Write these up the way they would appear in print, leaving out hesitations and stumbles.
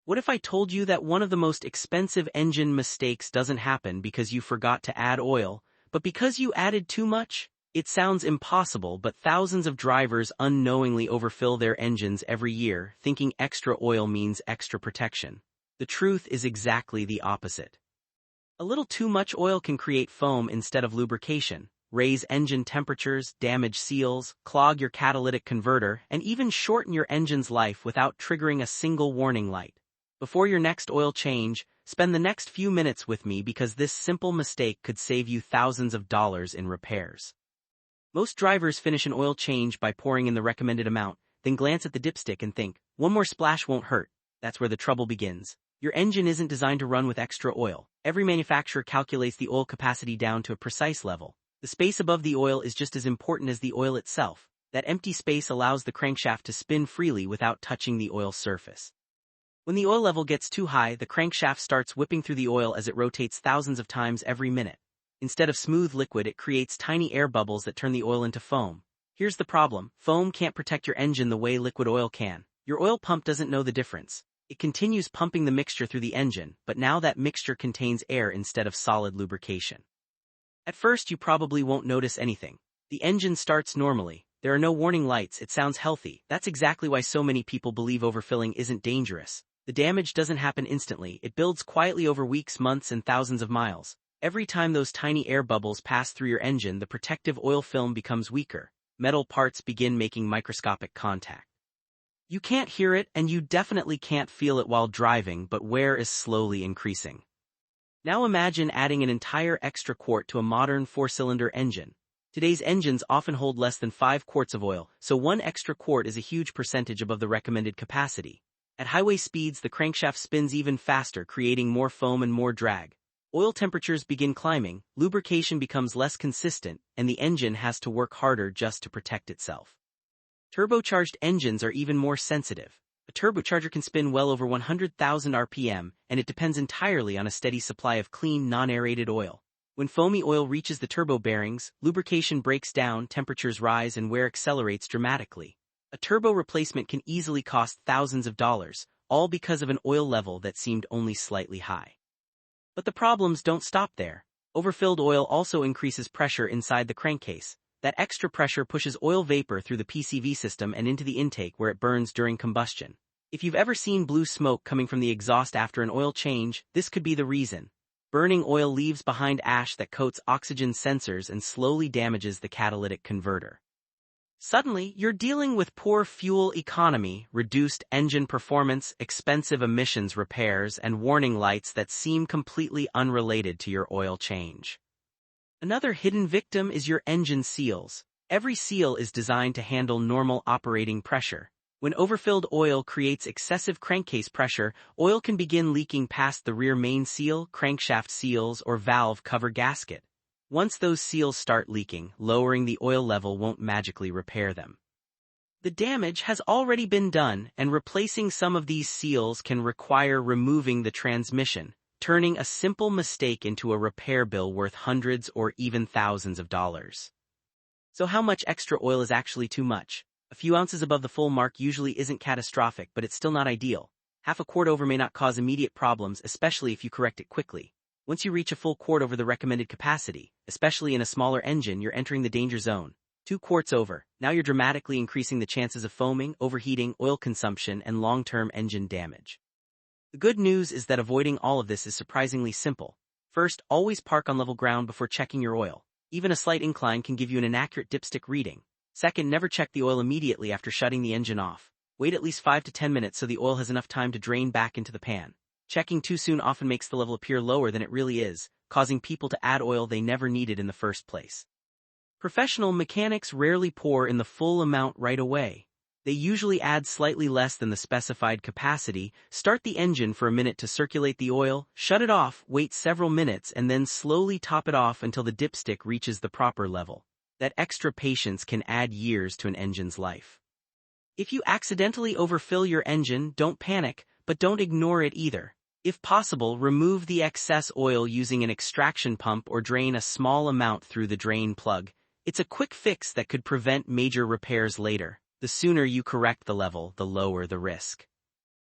What if I told you that one of the most expensive engine mistakes doesn't happen because you forgot to add oil, but because you added too much? It sounds impossible, but thousands of drivers unknowingly overfill their engines every year, thinking extra oil means extra protection. The truth is exactly the opposite. A little too much oil can create foam instead of lubrication, raise engine temperatures, damage seals, clog your catalytic converter, and even shorten your engine's life without triggering a single warning light. Before your next oil change, spend the next few minutes with me because this simple mistake could save you thousands of dollars in repairs. Most drivers finish an oil change by pouring in the recommended amount, then glance at the dipstick and think, one more splash won't hurt. That's where the trouble begins. Your engine isn't designed to run with extra oil. Every manufacturer calculates the oil capacity down to a precise level. The space above the oil is just as important as the oil itself. That empty space allows the crankshaft to spin freely without touching the oil surface. When the oil level gets too high, the crankshaft starts whipping through the oil as it rotates thousands of times every minute. Instead of smooth liquid, it creates tiny air bubbles that turn the oil into foam. Here's the problem. Foam can't protect your engine the way liquid oil can. Your oil pump doesn't know the difference. It continues pumping the mixture through the engine, but now that mixture contains air instead of solid lubrication. At first, you probably won't notice anything. The engine starts normally. There are no warning lights. It sounds healthy. That's exactly why so many people believe overfilling isn't dangerous. The damage doesn't happen instantly. It builds quietly over weeks, months, and thousands of miles. Every time those tiny air bubbles pass through your engine, the protective oil film becomes weaker. Metal parts begin making microscopic contact. You can't hear it, and you definitely can't feel it while driving, but wear is slowly increasing. Now imagine adding an entire extra quart to a modern 4-cylinder engine. Today's engines often hold less than 5 quarts of oil, so one extra quart is a huge percentage above the recommended capacity. At highway speeds, the crankshaft spins even faster, creating more foam and more drag. Oil temperatures begin climbing, lubrication becomes less consistent, and the engine has to work harder just to protect itself. Turbocharged engines are even more sensitive. A turbocharger can spin well over 100,000 RPM, and it depends entirely on a steady supply of clean, non-aerated oil. When foamy oil reaches the turbo bearings, lubrication breaks down, temperatures rise, and wear accelerates dramatically. A turbo replacement can easily cost thousands of dollars, all because of an oil level that seemed only slightly high. But the problems don't stop there. Overfilled oil also increases pressure inside the crankcase. That extra pressure pushes oil vapor through the PCV system and into the intake where it burns during combustion. If you've ever seen blue smoke coming from the exhaust after an oil change, this could be the reason. Burning oil leaves behind ash that coats oxygen sensors and slowly damages the catalytic converter. Suddenly, you're dealing with poor fuel economy, reduced engine performance, expensive emissions repairs, and warning lights that seem completely unrelated to your oil change. Another hidden victim is your engine seals. Every seal is designed to handle normal operating pressure. When overfilled oil creates excessive crankcase pressure, oil can begin leaking past the rear main seal, crankshaft seals, or valve cover gasket. Once those seals start leaking, lowering the oil level won't magically repair them. The damage has already been done, and replacing some of these seals can require removing the transmission, turning a simple mistake into a repair bill worth hundreds or even thousands of dollars. So how much extra oil is actually too much? A few ounces above the full mark usually isn't catastrophic, but it's still not ideal. Half a quart over may not cause immediate problems, especially if you correct it quickly. Once you reach a full quart over the recommended capacity, especially in a smaller engine, you're entering the danger zone. 2 quarts over, now you're dramatically increasing the chances of foaming, overheating, oil consumption, and long-term engine damage. The good news is that avoiding all of this is surprisingly simple. First, always park on level ground before checking your oil. Even a slight incline can give you an inaccurate dipstick reading. Second, never check the oil immediately after shutting the engine off. Wait at least 5 to 10 minutes so the oil has enough time to drain back into the pan. Checking too soon often makes the level appear lower than it really is, causing people to add oil they never needed in the first place. Professional mechanics rarely pour in the full amount right away. They usually add slightly less than the specified capacity, start the engine for a minute to circulate the oil, shut it off, wait several minutes, and then slowly top it off until the dipstick reaches the proper level. That extra patience can add years to an engine's life. If you accidentally overfill your engine, don't panic, but don't ignore it either. If possible, remove the excess oil using an extraction pump or drain a small amount through the drain plug. It's a quick fix that could prevent major repairs later. The sooner you correct the level, the lower the risk.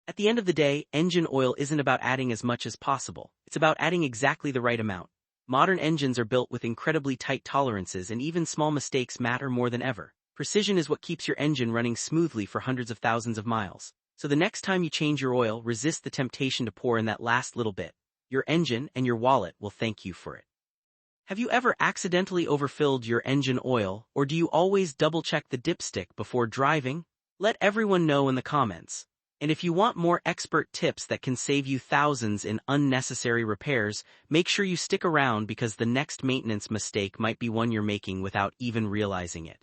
At the end of the day, engine oil isn't about adding as much as possible. It's about adding exactly the right amount. Modern engines are built with incredibly tight tolerances, and even small mistakes matter more than ever. Precision is what keeps your engine running smoothly for hundreds of thousands of miles. So the next time you change your oil, resist the temptation to pour in that last little bit. Your engine and your wallet will thank you for it. Have you ever accidentally overfilled your engine oil, or do you always double-check the dipstick before driving? Let everyone know in the comments. And if you want more expert tips that can save you thousands in unnecessary repairs, make sure you stick around because the next maintenance mistake might be one you're making without even realizing it.